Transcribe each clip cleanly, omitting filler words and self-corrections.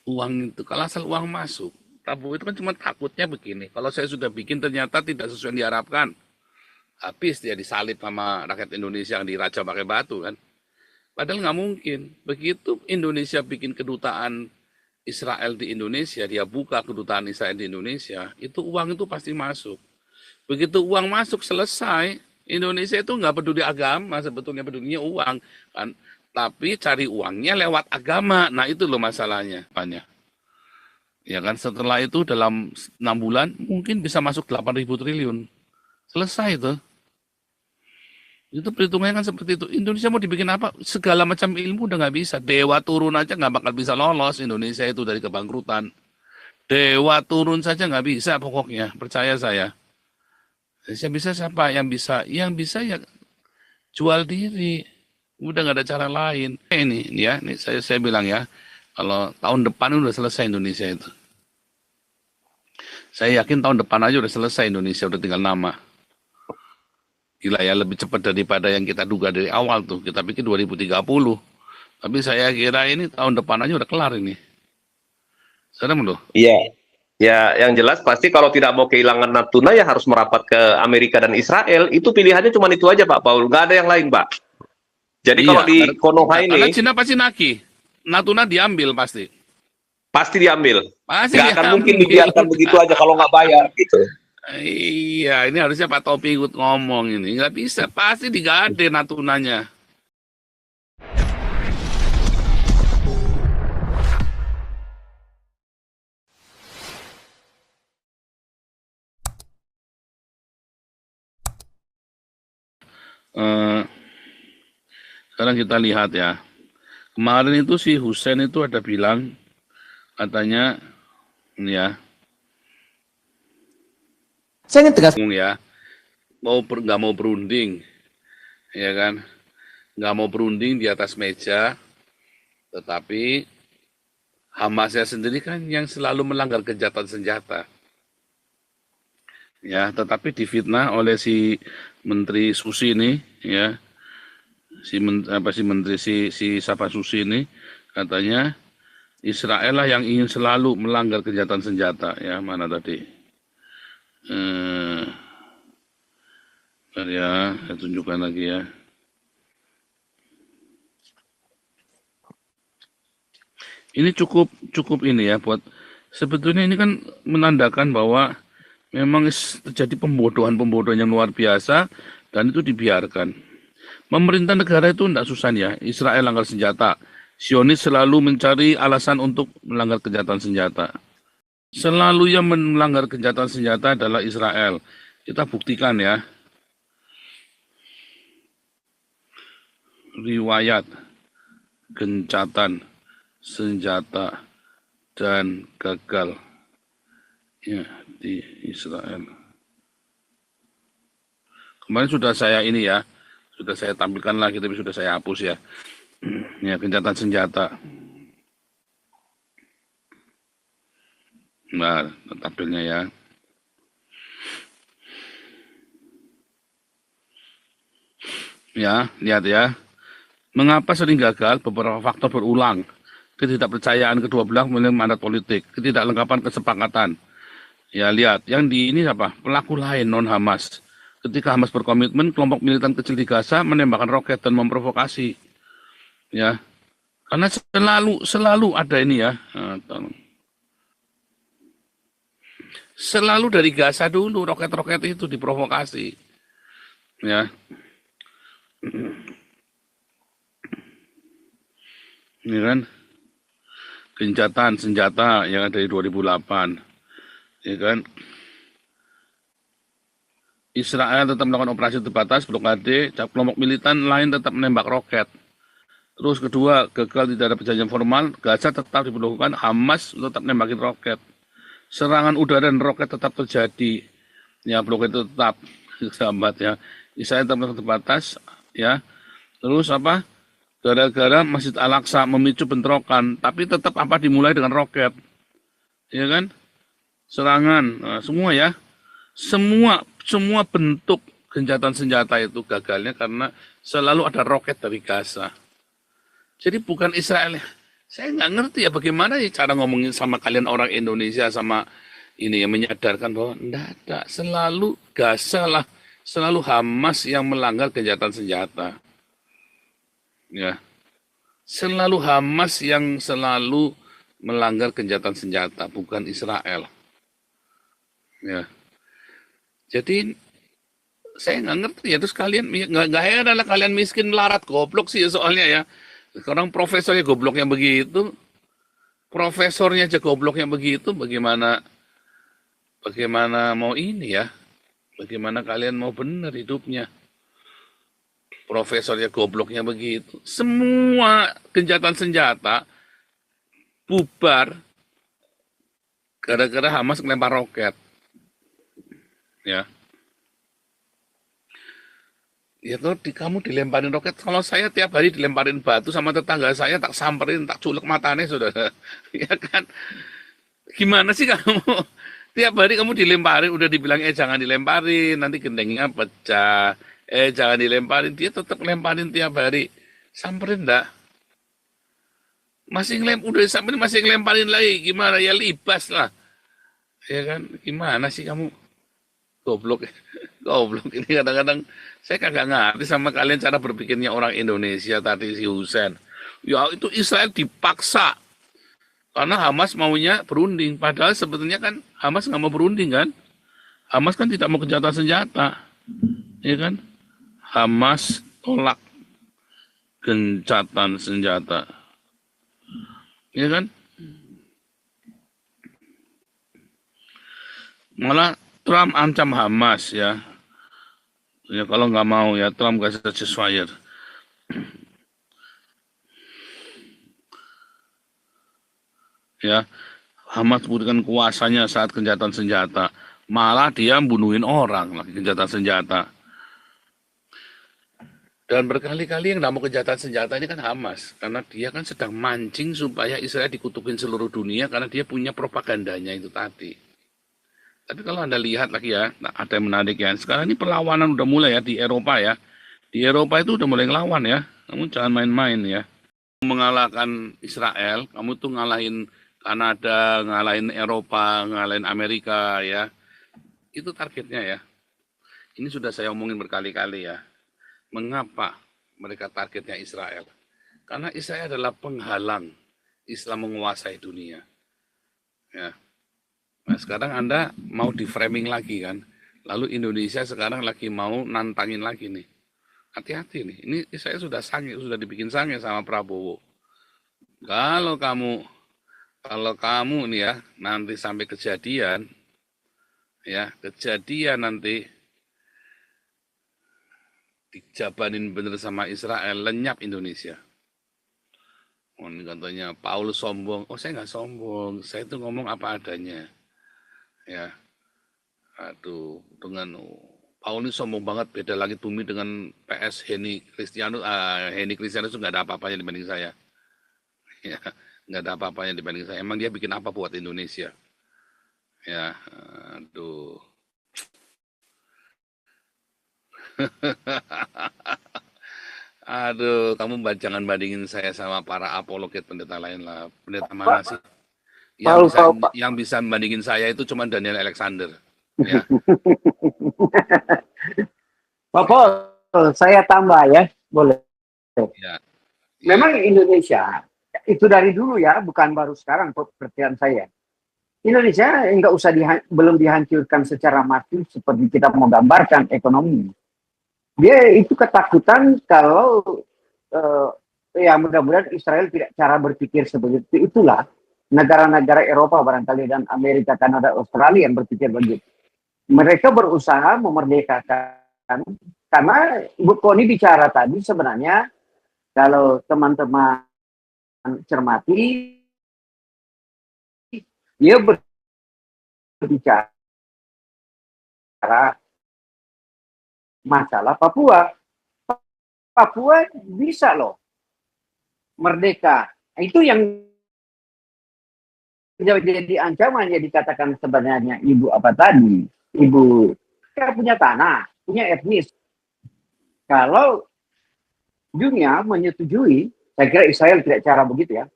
Uang itu, kalau asal uang masuk, Prabowo itu kan cuma takutnya begini. Kalau saya sudah bikin ternyata tidak sesuai yang diharapkan, habis dia disalib sama rakyat Indonesia yang diraja pakai batu kan. Padahal nggak mungkin. Begitu Indonesia bikin kedutaan Israel di Indonesia, dia buka kedutaan Israel di Indonesia, itu uang itu pasti masuk. Begitu uang masuk selesai, Indonesia itu nggak peduli agama, sebetulnya pedulinya uang kan. Tapi cari uangnya lewat agama. Nah itu loh masalahnya, banyak. Ya kan setelah itu dalam 6 bulan mungkin bisa masuk 8.000 triliun. Selesai itu. Itu perhitungannya kan seperti itu. Indonesia mau dibikin apa? Segala macam ilmu udah nggak bisa. Dewa turun aja nggak bakal bisa lolos Indonesia itu dari kebangkrutan. Dewa turun saja nggak bisa pokoknya. Percaya saya. Yang bisa siapa? Yang bisa ya jual diri. Udah nggak ada cara lain. Ini ya, ini saya bilang ya. Kalau tahun depan udah selesai Indonesia itu. Saya yakin tahun depan aja udah selesai Indonesia, udah tinggal nama. Gila ya, lebih cepat daripada yang kita duga dari awal tuh. Kita pikir 2030. Tapi saya kira ini tahun depan aja udah kelar ini. Serem loh. Iya. Ya, yang jelas pasti kalau tidak mau kehilangan Natuna ya harus merapat ke Amerika dan Israel. Itu pilihannya cuma itu aja, Pak Paul. Nggak ada yang lain, Pak. Jadi Iya, kalau di Konoha karena ini Cina pasti naki. Natuna diambil pasti. pasti diambil. Pasti Nggak akan mungkin diambil. dibiarkan begitu aja kalau nggak bayar gitu. Iya, ini harusnya Pak Topi ikut ngomong ini. Nggak bisa, pasti digade Natunanya. Eh, sekarang kita lihat ya. Kemarin itu si Hussein itu ada bilang, katanya, ya, Saya ingin tegas. ngomong ya, nggak mau berunding, ya kan? Nggak mau berunding di atas meja, tetapi Hamasnya sendiri kan yang selalu melanggar gencatan senjata. Ya, tetapi difitnah oleh si Menteri Susi ini, ya, si Menteri si Sapa Susi ini, katanya Israel lah yang ingin selalu melanggar gencatan senjata. Ya, mana tadi? Eh, bentar ya, saya tunjukkan lagi ya. Ini cukup cukup ini ya buat sebetulnya ini kan menandakan bahwa memang terjadi pembodohan-pembodohan yang luar biasa dan itu dibiarkan. Pemerintah negara itu tidak susah ya. Israel langgar senjata. Zionis selalu mencari alasan untuk melanggar kejahatan senjata. Selalu yang melanggar kejahatan senjata adalah Israel. Kita buktikan ya. Riwayat gencatan senjata dan gagal ya di Israel. Kemarin sudah saya ini ya, sudah saya tampilkan lagi tapi sudah saya hapus ya. Ya gencatan senjata. Nah, tampilnya ya. Ya, lihat ya. Mengapa sering gagal? Beberapa faktor berulang. Ketidakpercayaan kedua belah memiliki mandat politik, ketidaklengkapan kesepakatan. Ya lihat, yang di ini apa? Pelaku lain non Hamas. Ketika Hamas berkomitmen, kelompok militan kecil di Gaza menembakkan roket dan memprovokasi. Ya, karena selalu ada ini ya. Selalu dari Gaza dulu roket-roket itu diprovokasi. Ya, ini kan gencatan senjata yang dari 2008. Ya kan, Israel tetap melakukan operasi terbatas, blokade, kelompok militan lain tetap menembak roket. Terus kedua, gagal tidak ada perjanjian formal, Gaza tetap diperlukan, Hamas tetap nembakin roket. Serangan udara dan roket tetap terjadi. Ya, blokade itu tetap sahabat ya. Israel tetap terbatas ya. Terus apa? Gara-gara Masjid Al-Aqsa memicu bentrokan, tapi tetap apa dimulai dengan roket. Ya kan? Serangan, nah, semua ya. Semua bentuk gencatan senjata itu gagalnya karena selalu ada roket dari Gaza. Jadi bukan Israel Saya nggak ngerti ya bagaimana ya cara ngomongin sama kalian orang Indonesia sama ini yang menyadarkan bahwa enggak ada, selalu Gaza lah, selalu Hamas yang melanggar kejahatan senjata. Ya, selalu Hamas yang selalu melanggar kejahatan senjata, bukan Israel. Ya, jadi saya nggak ngerti ya. Terus kalian nggak heran lah kalian miskin melarat goblok sih ya soalnya ya. Sekarang profesornya goblok yang begitu, profesornya aja goblok yang begitu, bagaimana bagaimana mau ini ya? Bagaimana kalian mau benar hidupnya? Profesornya gobloknya begitu. Semua kejahatan senjata bubar gara-gara Hamas ngelempar roket. Ya, ya tuh kamu dilemparin roket. Kalau saya tiap hari dilemparin batu sama tetangga saya, tak samperin, tak culek matanya sudah. Ya kan? Gimana sih kamu? Tiap hari kamu dilemparin, udah dibilang jangan dilemparin, nanti gendengnya pecah. Jangan dilemparin, dia tetap lemparin tiap hari. Samperin enggak? Udah samperin masih ngelemparin lagi. Gimana ya libas lah. Ya kan? Gimana sih kamu? Goblok. Goblok ini kadang-kadang saya kagak ngerti sama kalian cara berpikirnya orang Indonesia tadi si Husen. Ya itu Israel dipaksa karena Hamas maunya berunding. Padahal sebetulnya kan Hamas nggak mau berunding kan? Hamas kan tidak mau kejahatan senjata, ya kan? Hamas tolak gencatan senjata, ya kan? Malah Trump ancam Hamas ya. Ya kalau nggak mau ya Trump kasih ceasefire. Ya, Hamas berikan kuasanya saat gencatan senjata. Malah dia bunuhin orang lagi gencatan senjata. Dan berkali-kali yang mau kejahatan senjata ini kan Hamas. Karena dia kan sedang mancing supaya Israel dikutukin seluruh dunia karena dia punya propagandanya itu tadi. Tapi kalau Anda lihat lagi ya, nah, ada yang menarik ya. Sekarang ini perlawanan udah mulai ya di Eropa ya. Di Eropa itu udah mulai ngelawan ya. Kamu jangan main-main ya. Mengalahkan Israel, kamu tuh ngalahin Kanada, ngalahin Eropa, ngalahin Amerika ya. Itu targetnya ya. Ini sudah saya omongin berkali-kali ya. Mengapa mereka targetnya Israel? Karena Israel adalah penghalang Islam menguasai dunia. Ya. Nah, sekarang Anda mau di framing lagi kan. Lalu Indonesia sekarang lagi mau nantangin lagi nih. Hati-hati nih. Ini saya sudah dibikin sange sama Prabowo. Kalau kamu kalau kamu nih ya nanti sampai kejadian nanti dijabanin bener sama Israel, lenyap Indonesia. Oh, ini katanya Paul sombong. Oh, saya nggak sombong. Saya itu ngomong apa adanya. Ya, aduh, Paul ini sombong banget. Beda langit bumi dengan PS Heni Kristianus. Heni Kristianus itu nggak ada apa-apanya dibanding saya. Ya, nggak ada apa-apanya dibanding saya. Emang dia bikin apa buat Indonesia? Ya, aduh. Aduh, kamu jangan bandingin saya sama para apologet pendeta lain lah. Pendeta mana sih? Yang Paul, bisa Paul, Pak. yang bisa bandingin saya itu cuma Daniel Alexander. Ya, Pak ya, Paul, saya tambah ya, boleh. ya, ya. Memang Indonesia itu dari dulu ya, bukan baru sekarang perhatian saya. Indonesia enggak usah belum dihancurkan secara mati seperti kita mau gambarkan ekonomi. Dia itu ketakutan kalau ya mudah-mudahan Israel tidak cara berpikir seperti itu. Itulah negara-negara Eropa barangkali dan Amerika, Kanada, Australia yang berpikir begitu. Mereka berusaha memerdekakan karena Ibu Koni bicara tadi sebenarnya kalau teman-teman cermati dia berbicara masalah Papua. Papua bisa loh merdeka. Itu yang jadi ancaman yang dikatakan sebenarnya Ibu apa tadi? Ibu kita punya tanah, punya etnis. Kalau dunia menyetujui, saya kira Israel tidak cara begitu ya.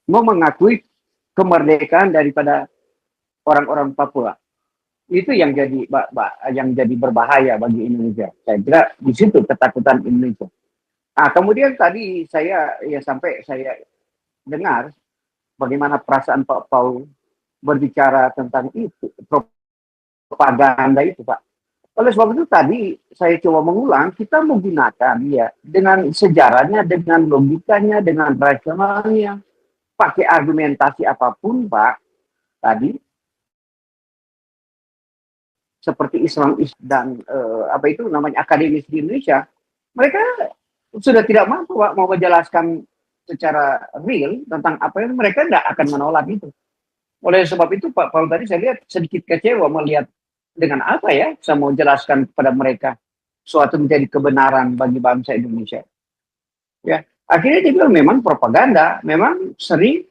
mau mengakui kemerdekaan daripada orang-orang Papua. Itu yang jadi berbahaya bagi Indonesia. Saya kira di situ ketakutan Indonesia. Nah, kemudian tadi sampai saya dengar bagaimana perasaan Pak Paul berbicara tentang itu, propaganda itu, Pak. Oleh sebab itu tadi saya coba mengulang, kita menggunakan ya dengan sejarahnya, dengan logikanya, dengan rasionalnya, pakai argumentasi apapun, Pak. Tadi seperti Islam dan apa itu namanya akademis di Indonesia, mereka sudah tidak mampu, Pak, mau menjelaskan secara real tentang apa yang mereka tidak akan menolak itu. Oleh sebab itu Pak Paul tadi saya lihat sedikit kecewa melihat dengan apa ya saya mau jelaskan kepada mereka suatu menjadi kebenaran bagi bangsa Indonesia. Ya, akhirnya dia bilang memang propaganda, memang sering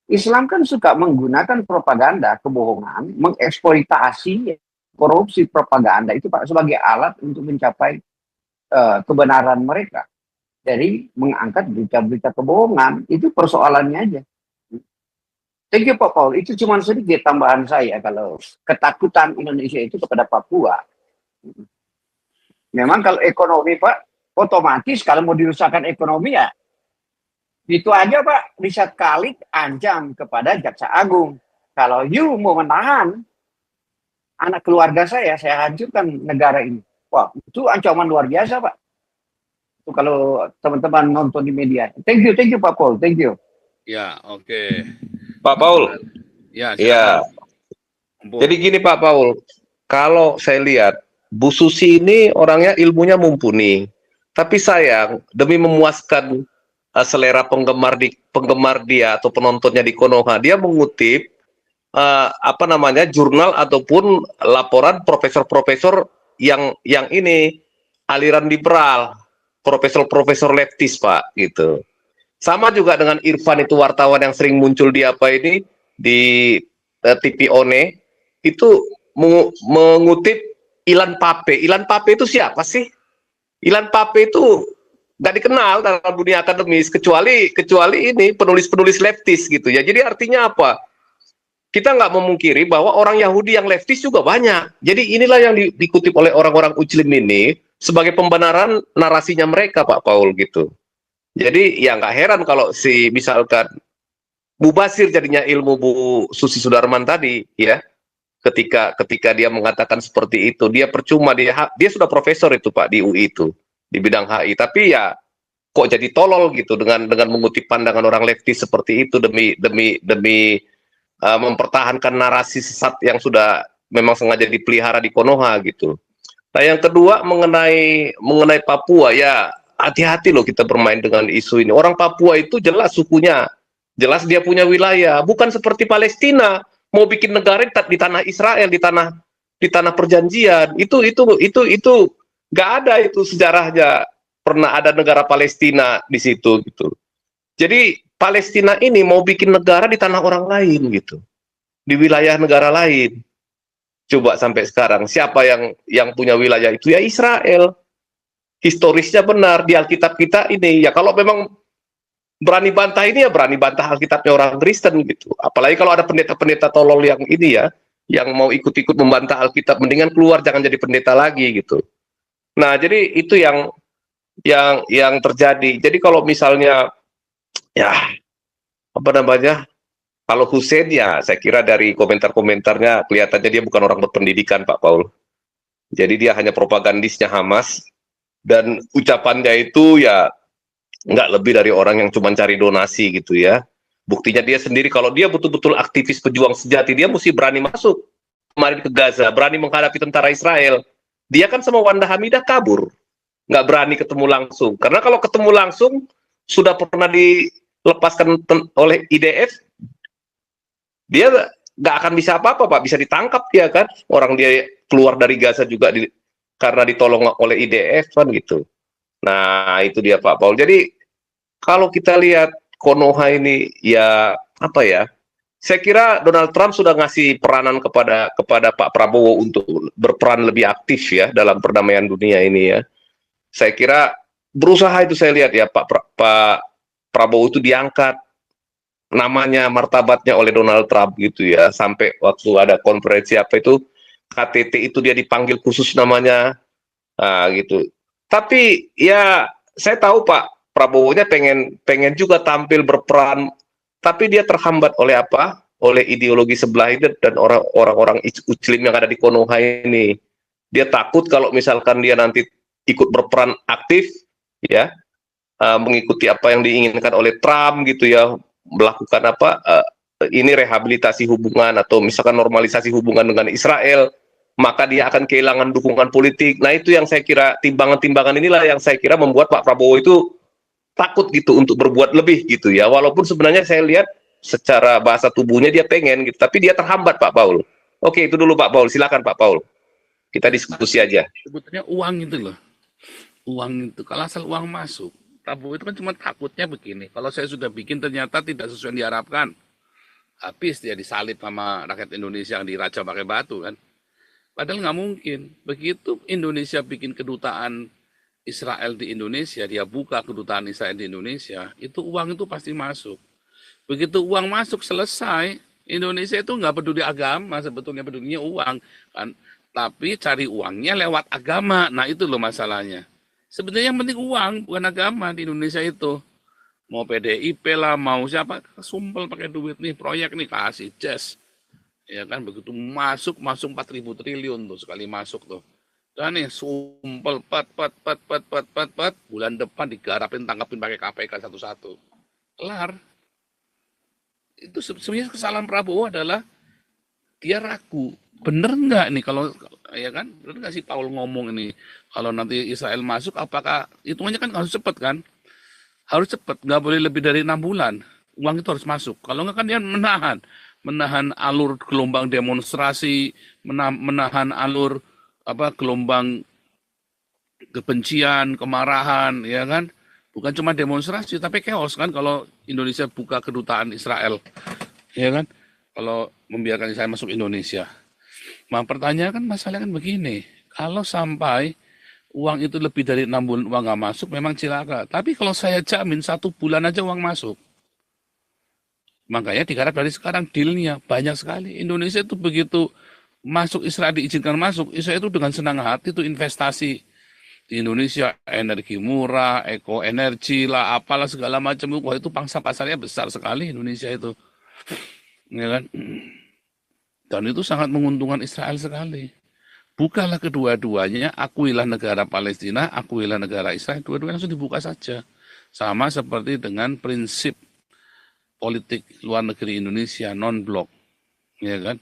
Islam kan suka menggunakan propaganda, kebohongan, mengeksploitasi korupsi propaganda itu Pak sebagai alat untuk mencapai kebenaran mereka. Dari mengangkat berita-berita kebohongan, itu persoalannya aja. Thank you Pak Paul, itu cuma sedikit tambahan saya kalau ketakutan Indonesia itu kepada Papua. Memang kalau ekonomi Pak, otomatis kalau mau dirusakkan ekonomi ya, itu aja Pak, Richard Khalid ancam kepada Jaksa Agung. Kalau you mau menahan anak keluarga saya hancurkan negara ini. Wah, itu ancaman luar biasa Pak. Itu kalau teman-teman nonton di media. Thank you Pak Paul, thank you. Ya, oke. Pak Paul. Ya, Ya. silakan. Jadi gini Pak Paul, kalau saya lihat Bu Susi ini orangnya ilmunya mumpuni, tapi sayang demi memuaskan selera penggemar dia atau penontonnya di Konoha, dia mengutip jurnal ataupun laporan profesor-profesor yang ini aliran liberal, profesor-profesor leftis Pak gitu. Sama juga dengan Irfan itu wartawan yang sering muncul di TV One itu mengutip Ilan Pape. Ilan Pape itu siapa sih? Ilan Pape itu nggak dikenal dalam dunia akademis kecuali ini penulis-penulis leftis gitu ya. Jadi artinya apa? Kita nggak memungkiri bahwa orang Yahudi yang leftis juga banyak. Jadi inilah yang dikutip oleh orang-orang Ujlim ini sebagai pembenaran narasinya mereka Pak Paul gitu. Jadi ya nggak heran kalau misalkan mubazir jadinya ilmu Bu Susi Sudarman tadi ya, ketika dia mengatakan seperti itu, dia percuma, dia sudah profesor itu Pak di UI itu di bidang HI, tapi ya kok jadi tolol gitu dengan mengutip pandangan orang leftis seperti itu demi mempertahankan narasi sesat yang sudah memang sengaja dipelihara di Konoha gitu. Nah yang kedua mengenai Papua ya, hati-hati loh kita bermain dengan isu ini. Orang Papua itu jelas sukunya, jelas dia punya wilayah, bukan seperti Palestina mau bikin negara di tanah Israel, di tanah perjanjian. Itu nggak ada itu sejarahnya pernah ada negara Palestina di situ gitu. Jadi Palestina ini mau bikin negara di tanah orang lain gitu, di wilayah negara lain. Coba sampai sekarang siapa yang punya wilayah itu ya Israel. Historisnya benar di Alkitab kita ini ya, kalau memang berani bantah ini ya berani bantah Alkitabnya orang Kristen gitu. Apalagi kalau ada pendeta-pendeta tolol yang ini ya, yang mau ikut-ikut membantah Alkitab, mendingan keluar, jangan jadi pendeta lagi gitu. Nah jadi itu yang terjadi. Jadi kalau misalnya ya kalau Hussein ya saya kira dari komentar-komentarnya kelihatannya dia bukan orang berpendidikan Pak Paul. Jadi dia hanya propagandisnya Hamas. Dan ucapannya itu ya nggak lebih dari orang yang cuma cari donasi gitu ya. Buktinya dia sendiri kalau dia betul-betul aktivis pejuang sejati, dia mesti berani masuk kemarin ke Gaza, berani menghadapi tentara Israel. Dia kan sama Wanda Hamidah kabur, nggak berani ketemu langsung. Karena kalau ketemu langsung sudah pernah dilepaskan oleh IDF, dia nggak akan bisa apa-apa Pak, bisa ditangkap dia kan. Orang dia keluar dari Gaza juga karena ditolong oleh IDF kan gitu. Nah itu dia Pak Paul. Jadi kalau kita lihat Konoha ini ya apa ya, saya kira Donald Trump sudah ngasih peranan kepada Pak Prabowo untuk berperan lebih aktif ya dalam perdamaian dunia ini ya. Saya kira berusaha itu saya lihat ya Pak Prabowo itu diangkat namanya martabatnya oleh Donald Trump gitu ya, sampai waktu ada konferensi apa itu KTT itu dia dipanggil khusus namanya, gitu. Tapi ya saya tahu Pak Prabowo-nya pengen pengen juga tampil berperan, tapi dia terhambat oleh apa? Oleh ideologi sebelah itu dan orang-orang Muslim yang ada di Konoha ini. Dia takut kalau misalkan dia nanti ikut berperan aktif, ya, mengikuti apa yang diinginkan oleh Trump gitu ya, melakukan apa, ini rehabilitasi hubungan atau misalkan normalisasi hubungan dengan Israel, maka dia akan kehilangan dukungan politik. Nah itu yang saya kira timbangan-timbangan inilah yang saya kira membuat Pak Prabowo itu takut gitu untuk berbuat lebih gitu ya. Walaupun sebenarnya saya lihat secara bahasa tubuhnya dia pengen gitu, tapi dia terhambat Pak Paul. Oke itu dulu Pak Paul, silakan Pak Paul. Kita diskusi aja. Sebetulnya uang itu loh. Uang itu, kalau asal uang masuk, Prabowo itu kan cuma takutnya begini. Kalau saya sudah bikin ternyata tidak sesuai yang diharapkan. Habis dia disalib sama rakyat Indonesia yang diraja pakai batu kan. Padahal nggak mungkin. Begitu Indonesia bikin kedutaan Israel di Indonesia, dia buka kedutaan Israel di Indonesia, itu uang itu pasti masuk. Begitu uang masuk selesai, Indonesia itu nggak peduli agama, sebetulnya pedulinya uang kan. Tapi cari uangnya lewat agama. Nah itu loh masalahnya. Sebenarnya yang penting uang, bukan agama di Indonesia itu. Mau PDIP lah, mau siapa, sumpel pakai duit nih, proyek nih, kasih jazz. Ya kan, begitu masuk 4.000 triliun tuh, sekali masuk tuh. Dan nih, sumpel, pat, bulan depan digarapin, tangkapin pakai KPK satu-satu. Kelar. Itu sebenarnya kesalahan Prabowo adalah dia ragu. Bener nggak nih kalau ya kan, bener nggak sih Paul ngomong ini kalau nanti Israel masuk, apakah hitungannya kan harus cepat kan, harus cepat, nggak boleh lebih dari 6 bulan uang itu harus masuk. Kalau nggak kan dia menahan alur gelombang demonstrasi, menahan alur apa gelombang kebencian, kemarahan, ya kan, bukan cuma demonstrasi tapi chaos kan kalau Indonesia buka kedutaan Israel, ya kan, kalau membiarkan Israel masuk Indonesia. Nah, pertanyaan kan masalahnya kan begini, kalau sampai uang itu lebih dari 6 bulan uang nggak masuk, memang cilaka. Tapi kalau saya jamin 1 bulan aja uang masuk. Makanya digarap dari sekarang dealnya banyak sekali. Indonesia itu begitu masuk Israel diizinkan masuk, Israel itu dengan senang hati itu investasi di Indonesia, energi murah, eko energi lah, apalah segala macam. Wah itu pangsa pasarnya besar sekali Indonesia itu, ya kan? Dan itu sangat menguntungkan Israel sekali. Bukalah kedua-duanya, akuilah negara Palestina, akuilah negara Israel, dua-duanya langsung dibuka saja. Sama seperti dengan prinsip politik luar negeri Indonesia, non-blok, ya kan?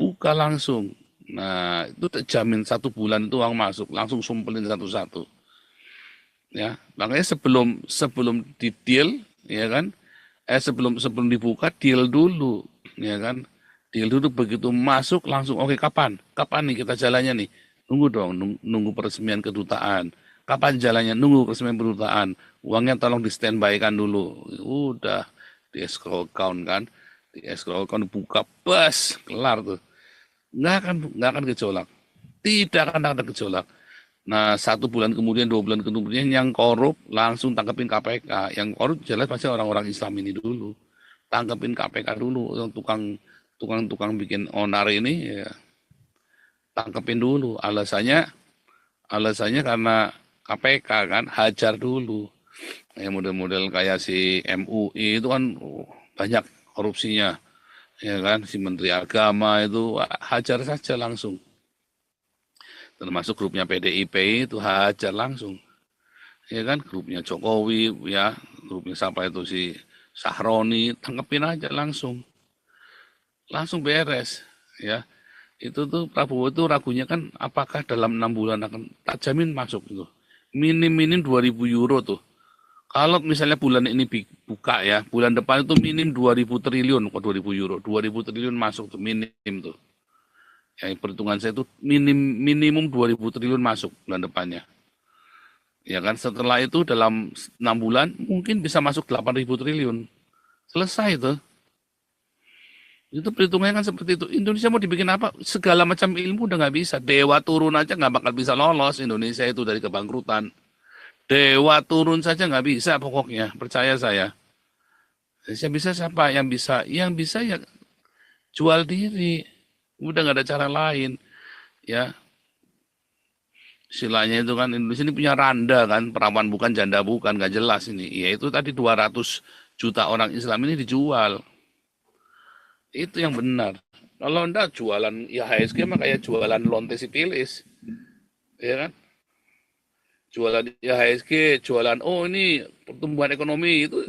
Buka langsung. Nah, itu terjamin 1 bulan itu uang masuk, langsung sumpelin satu-satu. Ya, makanya sebelum di deal, ya kan? Sebelum dibuka deal dulu, ya kan? Deal dulu begitu masuk langsung oke kapan? Kapan nih kita jalannya nih? Nunggu dong, nunggu peresmian kedutaan. Kapan jalannya? Nunggu peresmian kedutaan. Uangnya tolong di standby kan dulu. Udah di escrow account kan, di escrow account buka bas kelar tuh, nggak akan gejolak, tidak akan ada gejolak. Nah 1 bulan kemudian 2 bulan kemudian yang korup langsung tangkepin KPK, yang korup jelas pasti orang-orang Islam ini dulu, tangkepin KPK dulu, yang tukang bikin onar ini ya tangkepin dulu, alasannya karena KPK kan, hajar dulu. Ya model-model kayak si MUI itu kan banyak korupsinya, ya kan, si Menteri Agama itu hajar saja langsung. Termasuk grupnya PDIP itu hajar langsung, ya kan, grupnya Jokowi, ya, grupnya siapa itu si Sahroni, tangkepin aja langsung beres, ya. Itu tuh Prabowo itu ragunya kan apakah dalam 6 bulan akan, tak jamin masuk itu. Minim 2.000 euro tuh. Kalau misalnya bulan ini buka ya, bulan depan itu minim 2.000 triliun, kok 2.000 euro, 2.000 triliun masuk tuh minim tuh. Ya, perhitungan saya itu minimum 2.000 triliun masuk bulan depannya. Ya kan, setelah itu dalam 6 bulan mungkin bisa masuk 8.000 triliun. Selesai itu. Itu perhitungannya kan seperti itu. Indonesia mau dibikin apa? Segala macam ilmu udah nggak bisa. Dewa turun aja nggak bakal bisa lolos Indonesia itu dari kebangkrutan. Dewa turun saja nggak bisa pokoknya, percaya saya. Yang bisa siapa? Yang bisa ya jual diri. Udah nggak ada cara lain. Ya, istilahnya itu kan Indonesia ini punya randa kan, perawan bukan, janda bukan, nggak jelas ini. Ya itu tadi 200 juta orang Islam ini dijual. Itu yang benar. Kalau enggak jualan IHSG mah kayak jualan lonte sipilis, ya kan? Jualan IHSG, jualan oh ini pertumbuhan ekonomi itu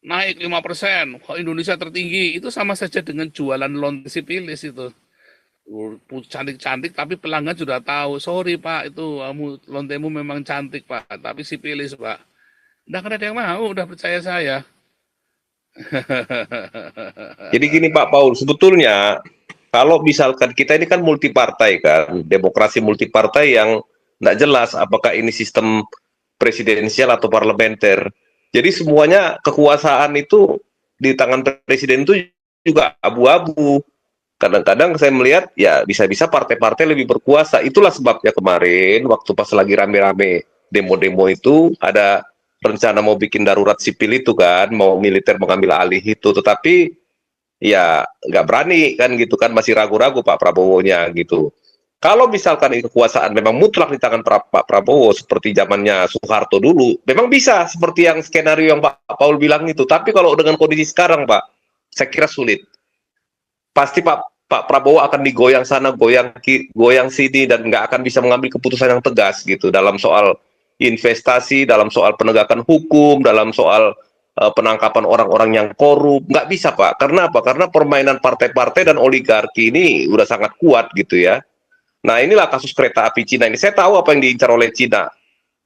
naik 5%, kok Indonesia tertinggi, itu sama saja dengan jualan lonte sipilis itu. Cantik-cantik tapi pelanggan sudah tahu, sorry Pak, itu kamu lontemu memang cantik Pak, tapi sipilis Pak. Udah kan ada yang mau, udah percaya saya. Jadi gini Pak Paul, sebetulnya kalau misalkan kita ini kan multi partai kan, demokrasi multi partai yang tidak jelas apakah ini sistem presidensial atau parlementer. Jadi semuanya kekuasaan itu di tangan presiden itu juga abu-abu. Kadang-kadang saya melihat ya bisa-bisa partai-partai lebih berkuasa. Itulah sebabnya kemarin waktu pas lagi rame-rame demo-demo itu ada rencana mau bikin darurat sipil itu kan, mau militer mengambil alih itu. Tetapi ya nggak berani kan gitu kan, masih ragu-ragu Pak Prabowo-nya gitu. Kalau misalkan kekuasaan memang mutlak di tangan Pak Prabowo seperti zamannya Soeharto dulu, memang bisa seperti yang skenario yang Pak Paul bilang itu. Tapi kalau dengan kondisi sekarang Pak, saya kira sulit. Pasti Pak Prabowo akan digoyang sana, goyang sini, dan nggak akan bisa mengambil keputusan yang tegas gitu dalam soal investasi, dalam soal penegakan hukum, dalam soal penangkapan orang-orang yang korup. Nggak bisa Pak. Karena apa? Karena permainan partai-partai dan oligarki ini udah sangat kuat gitu ya. Nah inilah kasus kereta api Cina ini. Saya tahu apa yang diincar oleh Cina.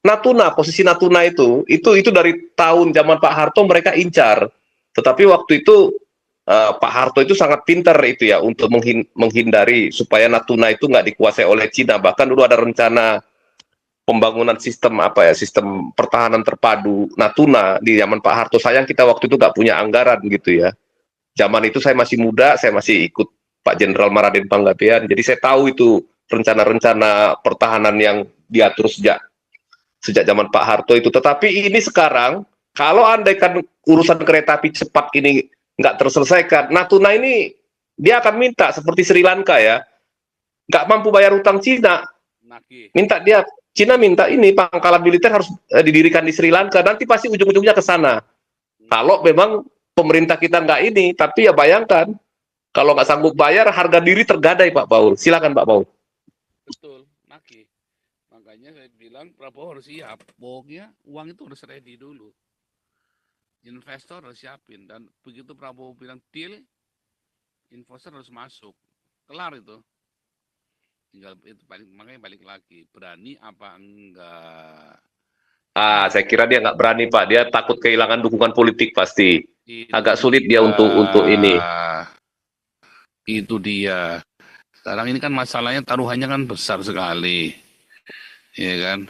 Natuna, posisi Natuna itu dari tahun zaman Pak Harto mereka incar. Tetapi waktu itu Pak Harto itu sangat pintar itu ya untuk menghindari supaya Natuna itu nggak dikuasai oleh Cina. Bahkan dulu ada rencana pembangunan sistem sistem pertahanan terpadu Natuna di zaman Pak Harto. Sayang kita waktu itu nggak punya anggaran gitu ya. Zaman itu saya masih muda, saya masih ikut Pak Jenderal Maraden Panggabean. Jadi saya tahu itu rencana-rencana pertahanan yang diatur sejak zaman Pak Harto itu. Tetapi ini sekarang kalau andaikan urusan kereta api cepat ini nggak terselesaikan, Natuna ini dia akan minta seperti Sri Lanka ya, nggak mampu bayar utang Cina, Cina minta ini pangkalan militer harus didirikan di Sri Lanka, nanti pasti ujung-ujungnya ke sana. Kalau memang pemerintah kita nggak ini, tapi ya bayangkan kalau nggak sanggup bayar, harga diri tergadai Pak Paul. Silakan Pak Paul. Betul, Naki. Makanya saya bilang Prabowo harus siap. Pokoknya uang itu harus ready dulu. Investor harus siapin. Dan begitu Prabowo bilang deal, investor harus masuk. Kelar itu. Tinggal itu makanya balik lagi. Berani apa enggak? Saya kira dia nggak berani Pak. Dia takut kehilangan dukungan politik pasti. Agak sulit dia untuk ini. Itu dia. Sekarang ini kan masalahnya taruhannya kan besar sekali. Ya kan?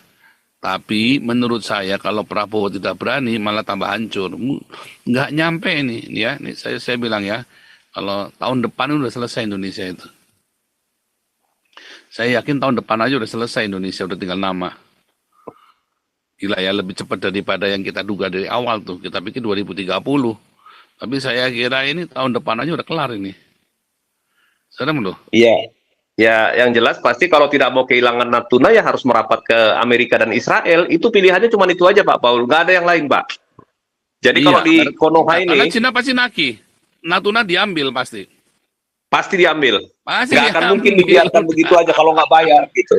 Tapi menurut saya kalau Prabowo tidak berani malah tambah hancur. Nggak nyampe ini ya. Ini saya bilang ya. Kalau tahun depan udah selesai Indonesia itu. Saya yakin tahun depan aja udah selesai Indonesia, udah tinggal nama. Gila ya, lebih cepat daripada yang kita duga dari awal tuh. Kita pikir 2030. Tapi saya kira ini tahun depan aja udah kelar ini. Serem loh. Iya. Ya, yang jelas pasti kalau tidak mau kehilangan Natuna ya harus merapat ke Amerika dan Israel. Itu pilihannya cuma itu aja Pak Paul. Nggak ada yang lain Pak. Jadi kalau di Konoha ini... Karena Cina pasti naki. Natuna diambil pasti. Pasti diambil. Pasti nggak akan mungkin dibiarkan begitu aja kalau nggak bayar gitu.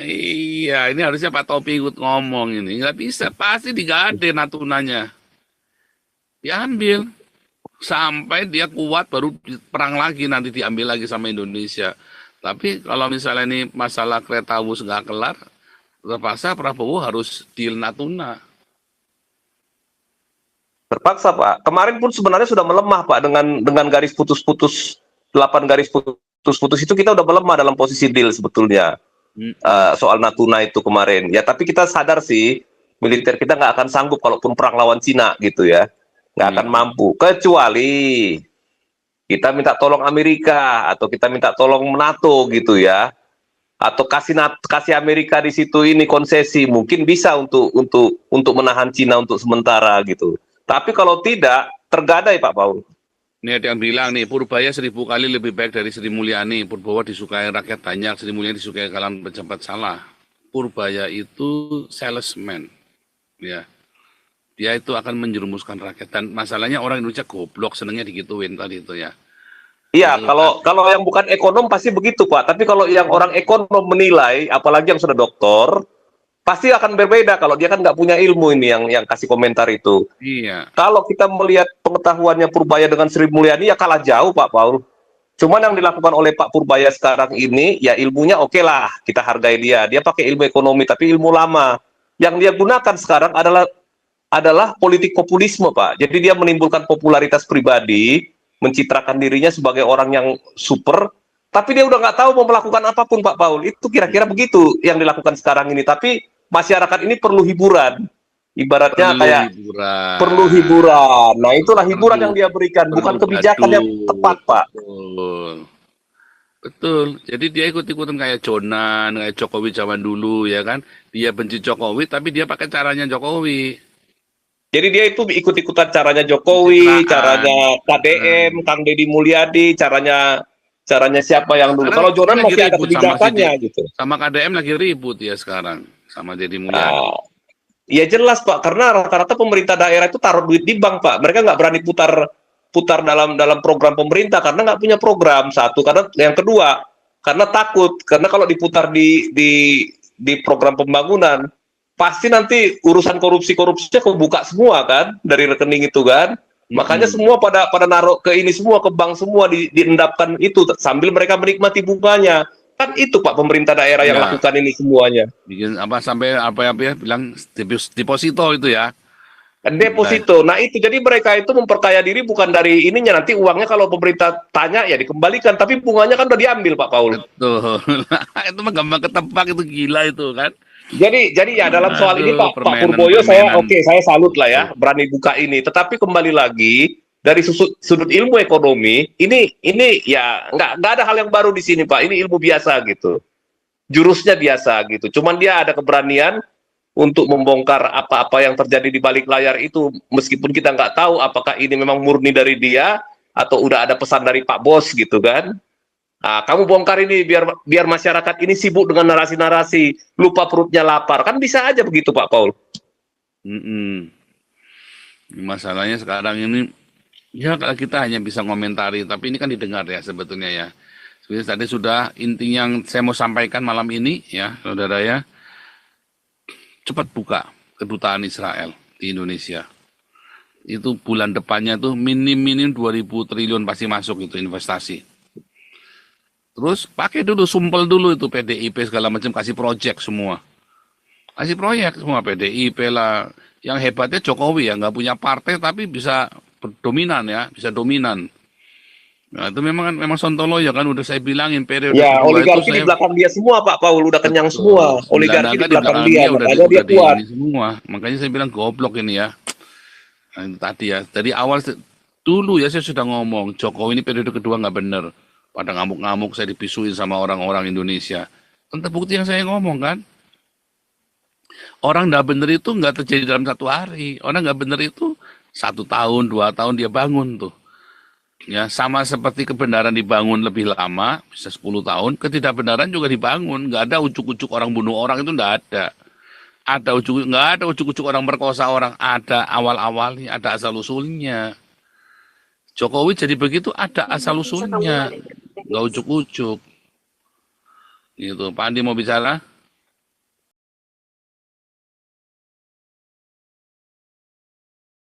Iya, ini harusnya Pak Topi ikut ngomong ini. Nggak bisa, pasti digade Natunanya. Diambil. Sampai dia kuat baru perang lagi, nanti diambil lagi sama Indonesia. Tapi kalau misalnya ini masalah kereta bus nggak kelar, terpaksa Prabowo harus deal Natuna. Terpaksa Pak. Kemarin pun sebenarnya sudah melemah Pak dengan garis putus-putus, 8 garis putus-putus itu kita udah melemah dalam posisi deal sebetulnya. Soal Natuna itu kemarin. Ya tapi kita sadar sih militer kita nggak akan sanggup kalaupun perang lawan Cina gitu ya. Nggak akan mampu. Kecuali kita minta tolong Amerika atau kita minta tolong NATO gitu ya. Atau kasih Amerika di situ ini konsesi, mungkin bisa untuk menahan Cina untuk sementara gitu. Tapi kalau tidak, tergadai Pak Paul. Ini ada yang bilang nih, Purbaya 1000 kali lebih baik dari Sri Mulyani. Purbowo disukai rakyat banyak, Sri Mulyani disukai kalangan pejabat. Salah. Purbaya itu salesman. Ya. Dia itu akan menjerumuskan rakyat. Dan masalahnya orang Indonesia goblok, senengnya digituin tadi itu ya. Iya, Itu kalau yang bukan ekonom pasti begitu Pak. Tapi kalau yang orang ekonom menilai, apalagi yang sudah doktor, pasti akan berbeda kalau dia kan nggak punya ilmu ini yang kasih komentar itu. iya. Kalau kita melihat pengetahuannya Purbaya dengan Sri Mulyani ya kalah jauh Pak Paul. Cuman yang dilakukan oleh Pak Purbaya sekarang ini ya ilmunya oke lah, kita hargai dia. Dia pakai ilmu ekonomi tapi ilmu lama. Yang dia gunakan sekarang adalah politik populisme Pak. Jadi dia menimbulkan popularitas pribadi, mencitrakan dirinya sebagai orang yang super, tapi dia udah nggak tahu mau melakukan apapun Pak Paul. Itu kira-kira begitu yang dilakukan sekarang ini. Tapi masyarakat ini perlu hiburan. Ibaratnya kayak Hiburan. perlu hiburan. Nah, itulah hiburan Perlu- yang dia berikan, bukan perlu kebijakan yang gaduh. tepat, Pak. Betul. Betul. Jadi dia ikut-ikutan kayak Jonan, kayak Jokowi zaman dulu ya kan. Dia benci Jokowi tapi dia pakai caranya Jokowi. Jadi dia itu ikut-ikutan caranya Jokowi, Pencitraan. caranya KDM, Kang Deddy Mulyadi, caranya siapa yang dulu. Sekarang Kalau Jonan dia lagi masih ada ribut sama kebijakannya gitu. Sama KDM lagi ribut ya sekarang sama Deddy Mulyadi. Nah, ya jelas Pak, karena rata-rata pemerintah daerah itu taruh duit di bank Pak. Mereka nggak berani putar dalam program pemerintah karena nggak punya program. Satu, karena yang kedua karena takut, karena kalau diputar di program pembangunan pasti nanti urusan korupsinya kebuka semua kan dari rekening itu kan. Makanya semua pada naruh ke ini semua, ke bank semua, diendapkan itu sambil mereka menikmati bunganya. Kan itu Pak pemerintah daerah yang Ya. lakukan ini semuanya. Bikin apa sampai apa ya bilang deposito itu ya. Deposito. Nah itu jadi mereka itu memperkaya diri bukan dari ininya, nanti uangnya kalau pemerintah tanya ya dikembalikan, tapi bunganya kan udah diambil Pak Paul. Betul. Itu mah gampang ketebak, itu gila itu kan. Jadi ya dalam soal ini Aduh, Pak Purboyo permainan. saya salut lah ya berani buka ini. Tetapi kembali lagi dari sudut ilmu ekonomi ini ya nggak ada hal yang baru di sini Pak. Ini ilmu biasa gitu. Jurusnya biasa gitu. Cuman dia ada keberanian untuk membongkar apa-apa yang terjadi di balik layar itu, meskipun kita nggak tahu apakah ini memang murni dari dia atau udah ada pesan dari Pak Bos gitu kan. Nah, kamu bongkar ini biar masyarakat ini sibuk dengan narasi-narasi, lupa perutnya lapar. Kan bisa aja begitu Pak Paul. Masalahnya sekarang ini ya kita hanya bisa komentari, tapi ini kan didengar ya sebetulnya ya. Sebenarnya tadi sudah inti yang saya mau sampaikan malam ini ya, saudara ya. Cepat buka kedutaan Israel di Indonesia. Itu bulan depannya tuh minim 2.000 triliun pasti masuk itu investasi. Terus pakai dulu, sumpel dulu itu PDIP segala macam, kasih proyek semua. Kasih proyek semua PDIP lah. Yang hebatnya Jokowi ya, nggak punya partai tapi bisa dominan ya, bisa dominan. Nah, itu memang Sontolo ya kan udah saya bilangin periode Ya, kedua oligarki di belakang dia semua Pak Paul, udah kenyang semua. Oligarki di belakang dia, makanya dia kuat. Semua. Makanya saya bilang goblok ini ya. Nah, itu tadi ya, dari awal dulu ya saya sudah ngomong Jokowi ini periode kedua nggak bener. Pada ngamuk-ngamuk saya dipisuin sama orang-orang Indonesia. Kan terbukti yang saya ngomong kan. Orang nggak bener itu nggak terjadi dalam satu hari. Orang nggak bener itu 1 tahun, 2 tahun dia bangun tuh. Ya, sama seperti kebenaran dibangun lebih lama, bisa 10 tahun, ketidakbenaran juga dibangun. Nggak ada ujuk-ujuk orang bunuh orang itu nggak ada. Nggak ada ujuk-ujuk orang merkosa orang. Ada awal-awalnya, ada asal-usulnya. Jokowi jadi begitu ada asal-usulnya. Nggak ujuk-ujuk. Gitu. Pak Andi mau bicara?